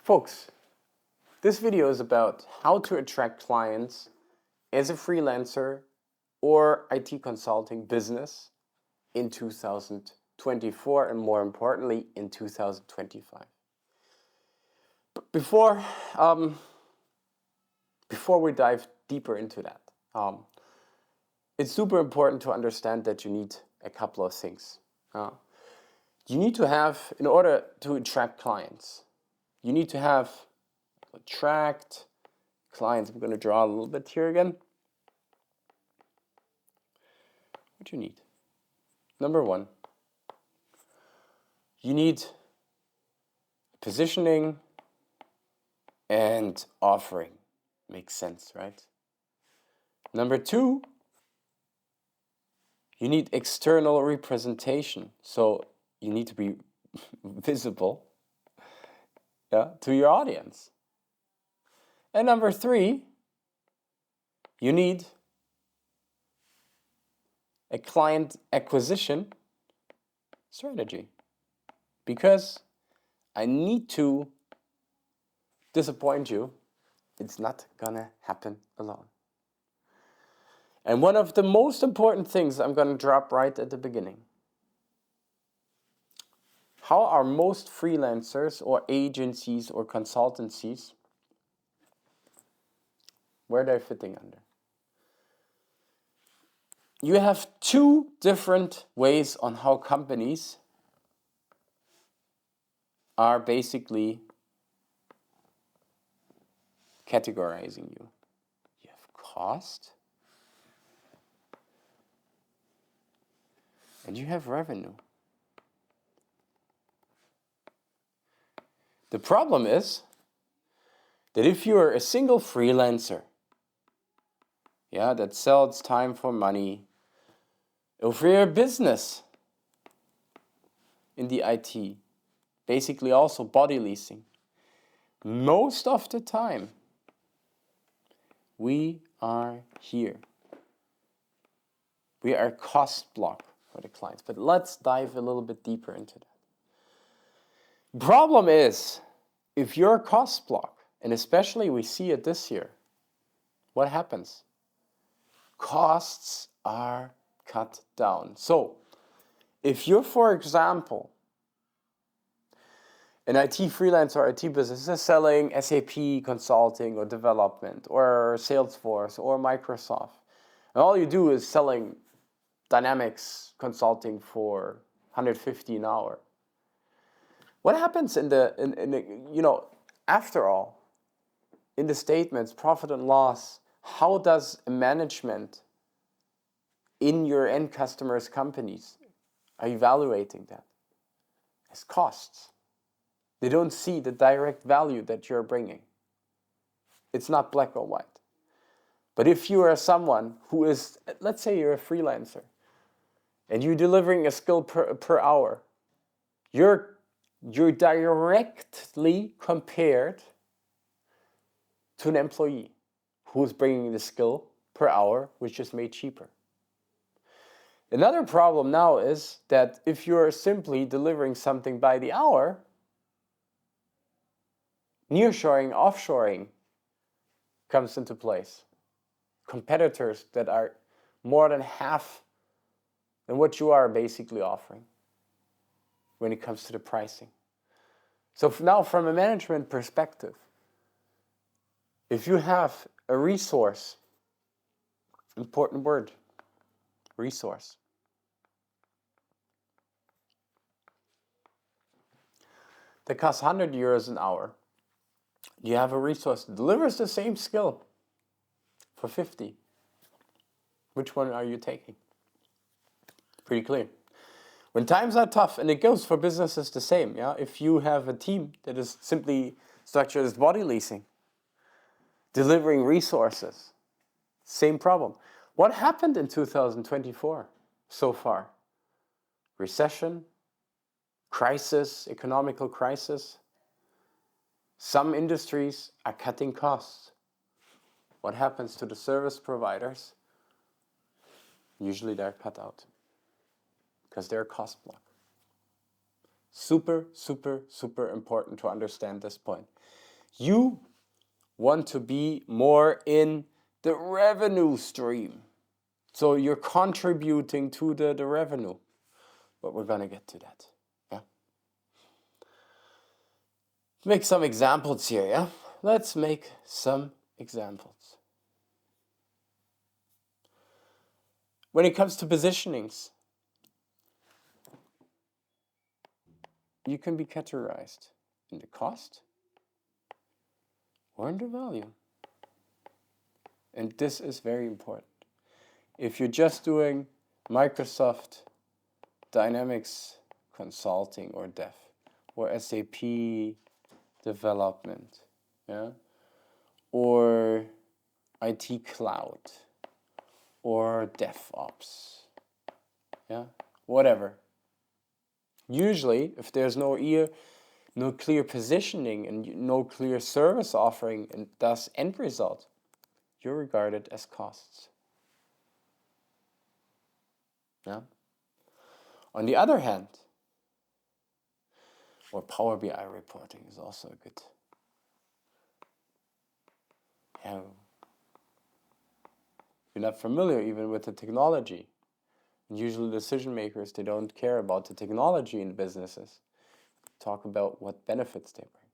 Folks, this video is about how to attract clients as a freelancer or IT consulting business in 2024 and more importantly in 2025. But before we dive deeper into that, it's super important to understand that you need a couple of things. You need to have, in order to attract clients, you need to have attract clients. I'm going to draw a little bit here again. What do you need? Number one, you need positioning and offering. Makes sense, right? Number two, you need external representation. So you need to be visible, to your audience. And number three, you need a client acquisition strategy, because I need to disappoint you. It's not gonna happen alone. And one of the most important things I'm gonna drop right at the beginning: how are most freelancers or agencies or consultancies, where they're fitting under? You have two different ways on how companies are basically categorizing you. You have cost and you have revenue. The problem is that if you are a single freelancer, that sells time for money, if you're a business in the IT, basically also body leasing, most of the time we are here. We are a cost block for the clients. But let's dive a little bit deeper into that. Problem is, if you're a cost block, and especially we see it this year, what happens? Costs are cut down. So, if you're, for example, an IT freelancer or IT business is selling SAP consulting or development or Salesforce or Microsoft, and all you do is selling Dynamics consulting for 150 an hour. What happens after all, in the statements, profit and loss, how does management in your end customers' companies are evaluating that? As costs. They don't see the direct value that you're bringing. It's not black or white. But if you are someone who is, let's say you're a freelancer, and you're delivering a skill per hour, you're directly compared to an employee who's bringing the skill per hour, which is made cheaper. Another problem now is that if you're simply delivering something by the hour, nearshoring, offshoring comes into place. Competitors that are more than half than what you are basically offering when it comes to the pricing. So now from a management perspective, if you have a resource, important word, resource, that costs 100 euros an hour, you have a resource that delivers the same skill for 50. Which one are you taking? Pretty clear. When times are tough, and it goes for businesses the same, if you have a team that is simply structured as body leasing, delivering resources, same problem. What happened in 2024 so far? Recession, crisis, economical crisis. Some industries are cutting costs. What happens to the service providers? Usually they're cut out because they're a cost block. Super, super, super important to understand this point. You want to be more in the revenue stream. So you're contributing to the revenue. But we're going to get to that. Yeah. Make some examples here, yeah? Let's make some examples. When it comes to positionings, you can be categorized in the cost or in the value. And this is very important. If you're just doing Microsoft Dynamics consulting or dev or SAP development, yeah, or IT cloud or DevOps, yeah, whatever. Usually, if there's no clear positioning and no clear service offering and thus end result, you're regarded as costs. Yeah. On the other hand, or Power BI reporting is also a good. Yeah. You're not familiar even with the technology. And usually decision makers, they don't care about the technology in businesses. Talk about what benefits they bring.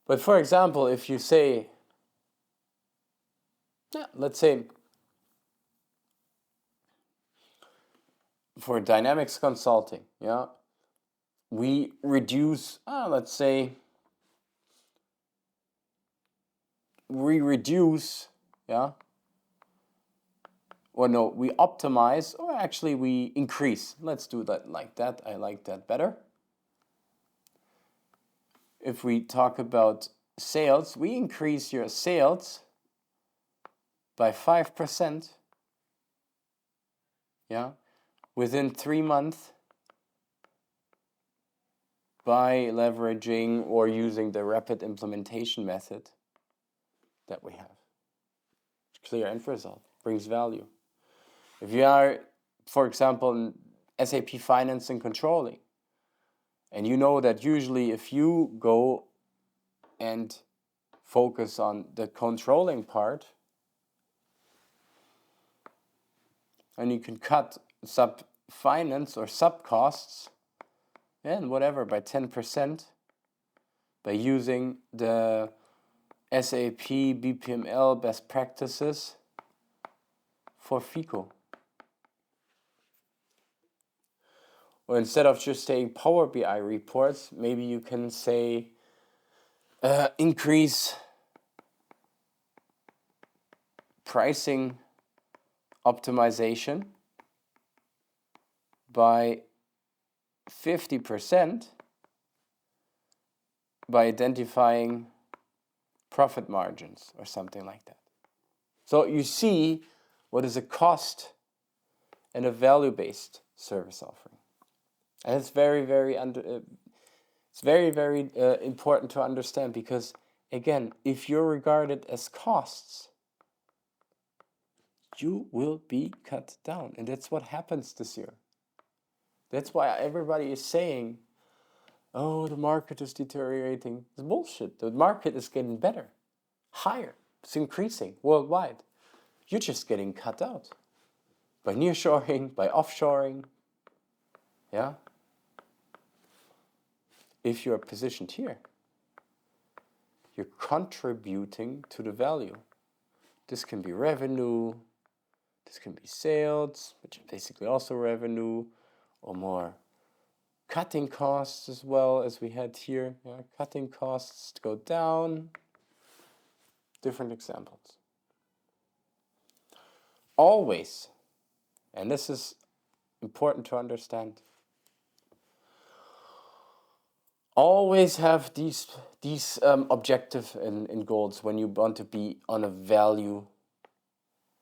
But for example, if you say, let's say for Dynamics consulting, yeah, we reduce, let's say, we reduce, yeah, or no, we optimize, or actually we increase. Let's do that like that. I like that better. If we talk about sales, we increase your sales by 5%, yeah, within 3 months by leveraging or using the rapid implementation method that we have. Clear end result, brings value. If you are, for example, in SAP Finance and Controlling, and you know that usually if you go and focus on the controlling part, and you can cut sub-finance or sub-costs, and whatever, by 10% by using the SAP BPML best practices for FICO. Or instead of just saying Power BI reports, maybe you can say increase pricing optimization by 50% by identifying profit margins or something like that. So you see what is a cost and a value-based service offering. And it's very, very important to understand because, again, if you're regarded as costs, you will be cut down. And that's what happens this year. That's why everybody is saying, oh, the market is deteriorating. It's bullshit. The market is getting better, higher. It's increasing worldwide. You're just getting cut out by nearshoring, by offshoring. Yeah. If you're positioned here, you're contributing to the value. This can be revenue, this can be sales, which is basically also revenue, or more cutting costs as well as we had here. Yeah, cutting costs go down. Different examples. Always, and this is important to understand, always have these objectives and goals when you want to be on a value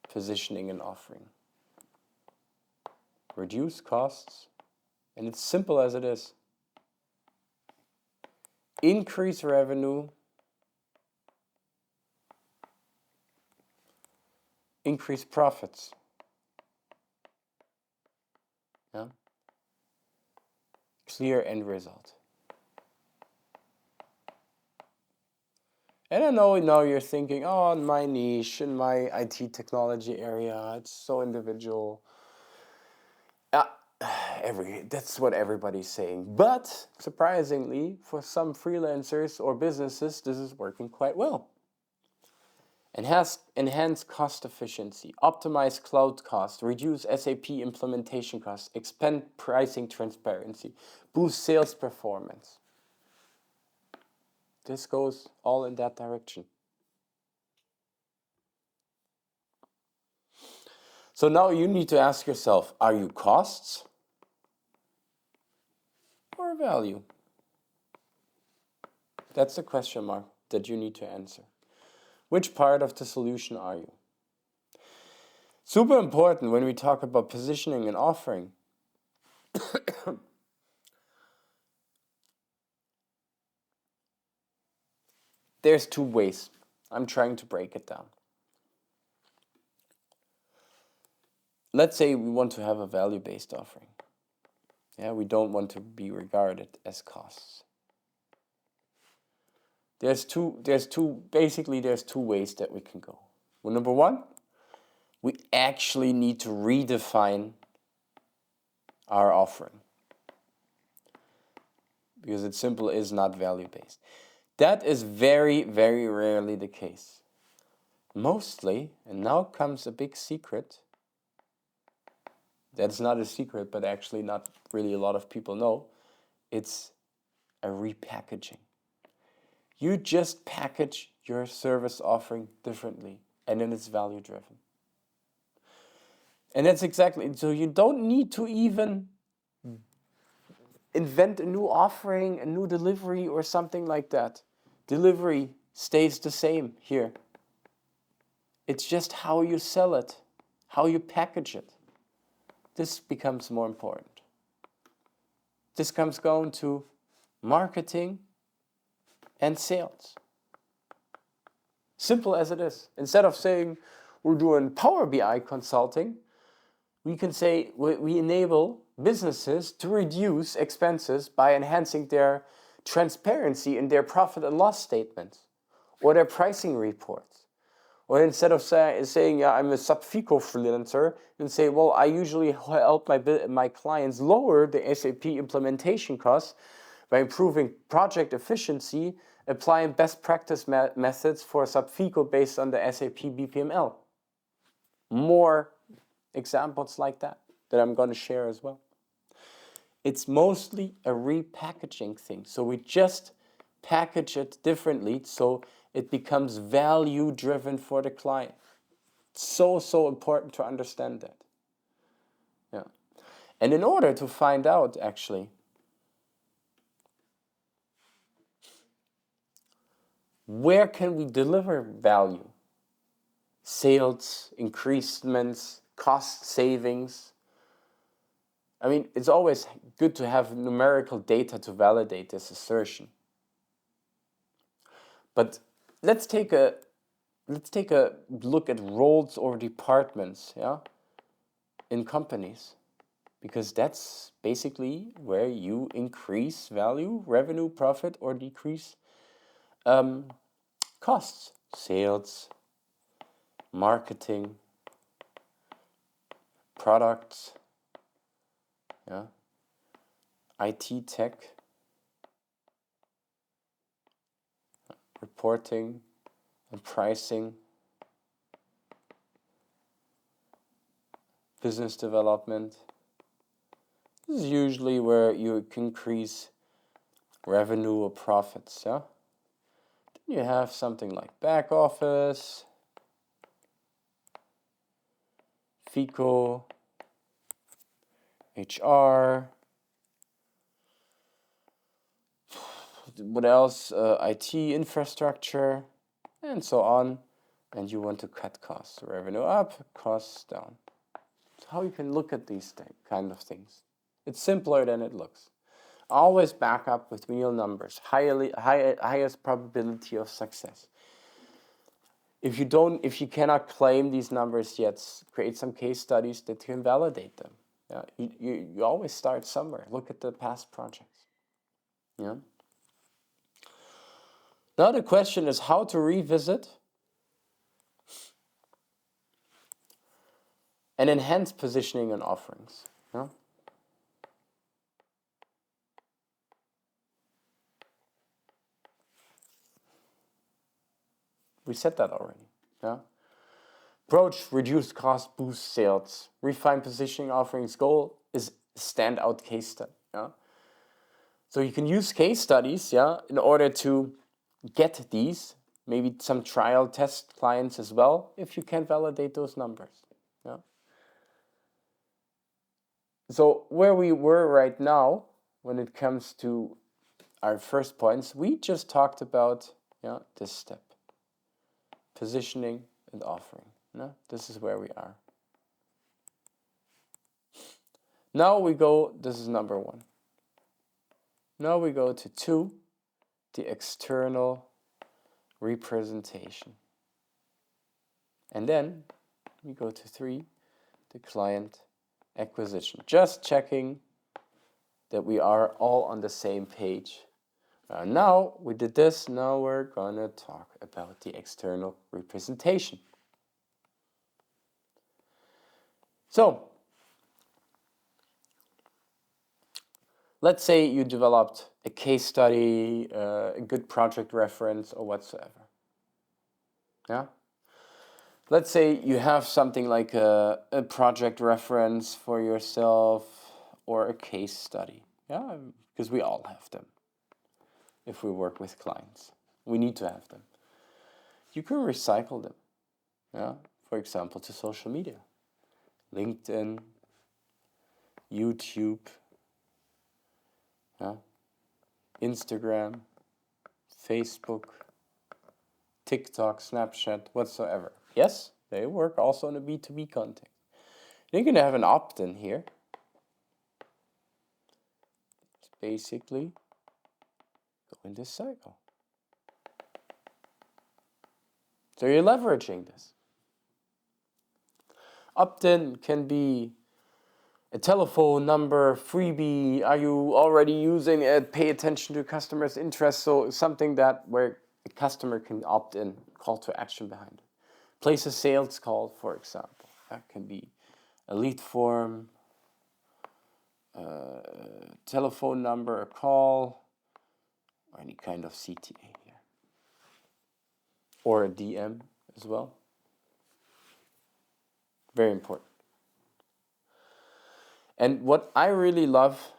positioning and offering. Reduce costs, and it's simple as it is. Increase revenue, increase profits. Yeah? clear end result. And I know now you're thinking, oh, in my niche, in my IT technology area, it's so individual. That's what everybody's saying. But surprisingly, for some freelancers or businesses, this is working quite well. Enhance cost efficiency, optimize cloud cost, reduce SAP implementation costs, expand pricing transparency, boost sales performance. This goes all in that direction. So now you need to ask yourself, are you costs or value? That's the question mark that you need to answer. Which part of the solution are you? Super important when we talk about positioning and offering. There's two ways. I'm trying to break it down. Let's say we want to have a value-based offering. Yeah, we don't want to be regarded as costs. There's two ways that we can go. Well, number one, we actually need to redefine our offering, because it simply is not value-based. That is very, very rarely the case. Mostly, and now comes a big secret, that's not a secret, but actually not really a lot of people know, it's a repackaging. You just package your service offering differently, and then it's value driven. And that's exactly, so you don't need to even invent a new offering, a new delivery or something like that. Delivery stays the same here. It's just how you sell it, how you package it. This becomes more important. This comes down to marketing and sales. Simple as it is. Instead of saying we're doing Power BI consulting, we can say we enable businesses to reduce expenses by enhancing their transparency in their profit and loss statements or their pricing reports. Or instead of saying, yeah, I'm a sub-FICO freelancer, and say, well, I usually help my clients lower the SAP implementation costs by improving project efficiency, applying best practice methods for sub-FICO based on the SAP BPML. More examples like that I'm going to share as well. It's mostly a repackaging thing. So we just package it differently so it becomes value driven for the client. So important to understand that. Yeah. And in order to find out actually where can we deliver value, sales, increasements, cost savings, I mean, it's always good to have numerical data to validate this assertion. But let's take a look at roles or departments, yeah, in companies, because that's basically where you increase value, revenue, profit, or decrease costs, sales, marketing, products, yeah, IT tech, reporting and pricing, business development. This is usually where you increase revenue or profits, yeah? Then you have something like back office, FICO, HR, what else? IT infrastructure, and so on. And you want to cut costs, revenue up, costs down. So how you can look at these kind of things. It's simpler than it looks. Always back up with real numbers, highest probability of success. If you cannot claim these numbers yet, create some case studies that can validate them. Yeah, you always start somewhere. Look at the past projects. Yeah. Now the question is how to revisit and enhance positioning and offerings. Yeah. We said that already. Yeah. Approach, reduce cost, boost sales. Refine positioning offerings. Goal is standout case study. Yeah. So you can use case studies, yeah, in order to get these, maybe some trial test clients as well, if you can validate those numbers. Yeah. So where we were right now, when it comes to our first points, we just talked about this step. Positioning and offering. No? This is where we are. Now we go, this is number 1. Now we go to 2, the external representation. And then we go to 3, the client acquisition. Just checking that we are all on the same page. Now we did this, now we're gonna talk about the external representation. So, let's say you developed a case study, a good project reference or whatsoever. Yeah? Let's say you have something like a project reference for yourself or a case study. Yeah, because we all have them. If we work with clients, we need to have them. You can recycle them. Yeah, for example, to social media. LinkedIn, YouTube, yeah, Instagram, Facebook, TikTok, Snapchat, whatsoever. Yes, they work also in a B2B context. You can have an opt-in here. It's basically go in this cycle. So you're leveraging this. Opt-in can be a telephone number, freebie, are you already using it, pay attention to customers' interests, so something that where a customer can opt in, call to action behind it. Place a sales call, for example. That can be a lead form, telephone number, a call, or any kind of CTA here. Or a DM as well. Very important. And what I really love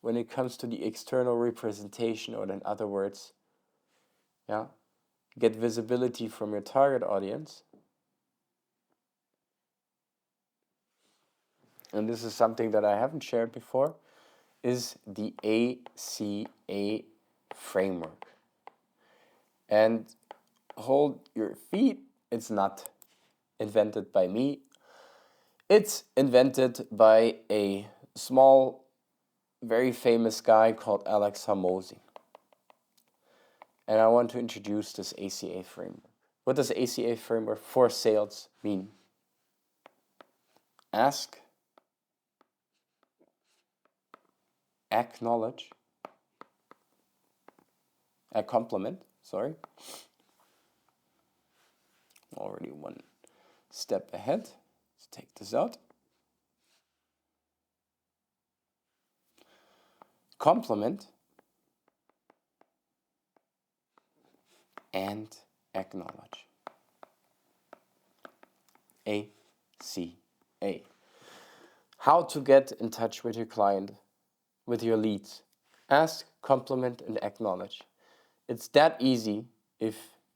when it comes to the external representation, or in other words, get visibility from your target audience. And this is something that I haven't shared before, is the ACA framework. And hold your feet, it's not invented by me. It's invented by a small, very famous guy called Alex Hormozi. And I want to introduce this ACA framework. What does ACA framework for sales mean? Ask, acknowledge, compliment, sorry. Already one step ahead. Let's take this out. Compliment and acknowledge. ACA. How to get in touch with your client, with your leads. Ask, compliment, and acknowledge. It's that easy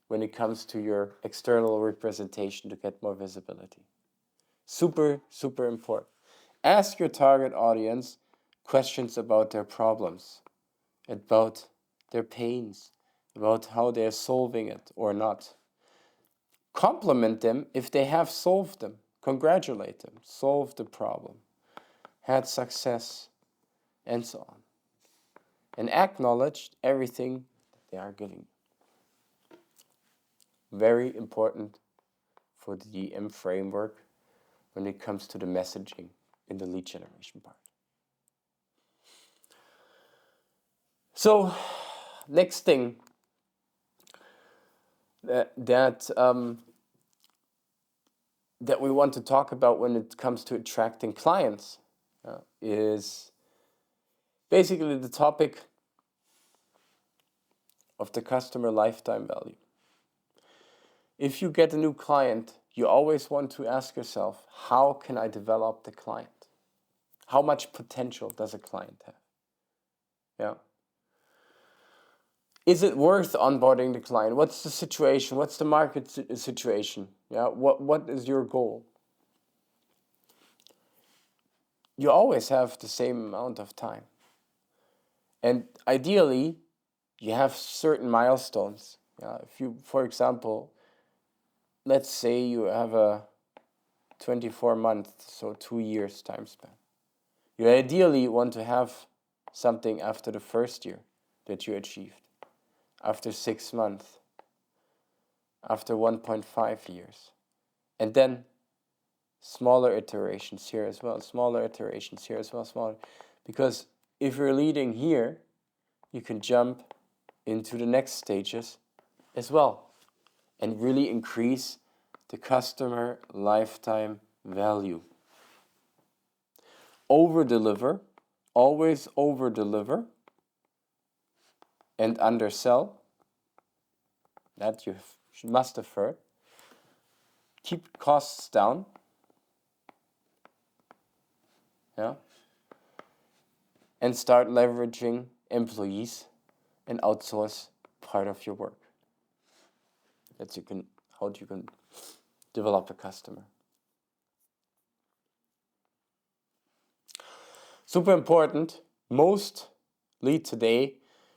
when it comes to your external representation to get more visibility. Super, super important. Ask your target audience questions about their problems, about their pains, about how they're solving it or not. Compliment them if they have solved them. Congratulate them. Solved the problem. Had success, and so on. And acknowledge everything that they are giving you. Very important for the DM framework when it comes to the messaging. in the lead generation part. So, next thing that we want to talk about when it comes to attracting clients is basically the topic of the customer lifetime value. If you get a new client, you always want to ask yourself, how can I develop the client? How much potential does a client have? Yeah. Is it worth onboarding the client? What's the situation? What's the market situation? Yeah. What is your goal? You always have the same amount of time. And ideally, you have certain milestones. Yeah. If you, for example, let's say you have a 24 month, so 2 years time span. You ideally want to have something after the first year that you achieved, after 6 months, after 1.5 years, and then smaller iterations here as well, smaller iterations here as well, smaller. Because if you're leading here, you can jump into the next stages as well and really increase the customer lifetime value. Over-deliver, always over-deliver and undersell. That you must have heard. Keep costs down. Yeah. And start leveraging employees and outsource part of your work. That's how you can develop a customer. Super important. Mostly today,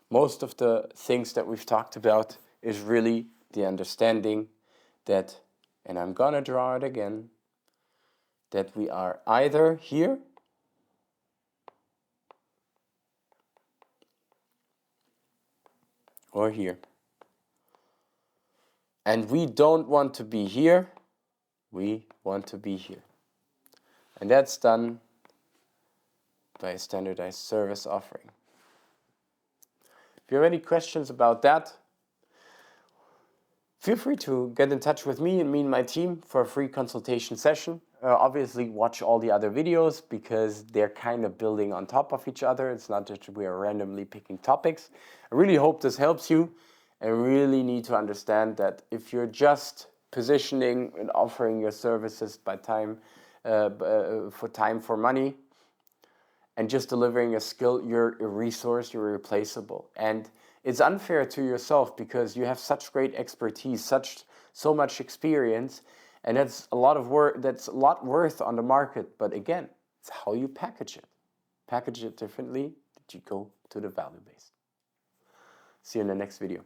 most of the things that we've talked about is really the understanding that, and I'm gonna draw it again, that we are either here or here. And we don't want to be here, we want to be here. And that's done by a standardized service offering. If you have any questions about that, feel free to get in touch with me and my team for a free consultation session. Obviously, watch all the other videos because they're kind of building on top of each other. It's not that we are randomly picking topics. I really hope this helps you, and really need to understand that if you're just positioning and offering your services by time for money, and just delivering a skill, you're a resource, you're irreplaceable. And it's unfair to yourself because you have such great expertise, so much experience, and that's a lot of work, that's a lot worth on the market. But again, it's how you package it. Package it differently that you go to the value base. See you in the next video.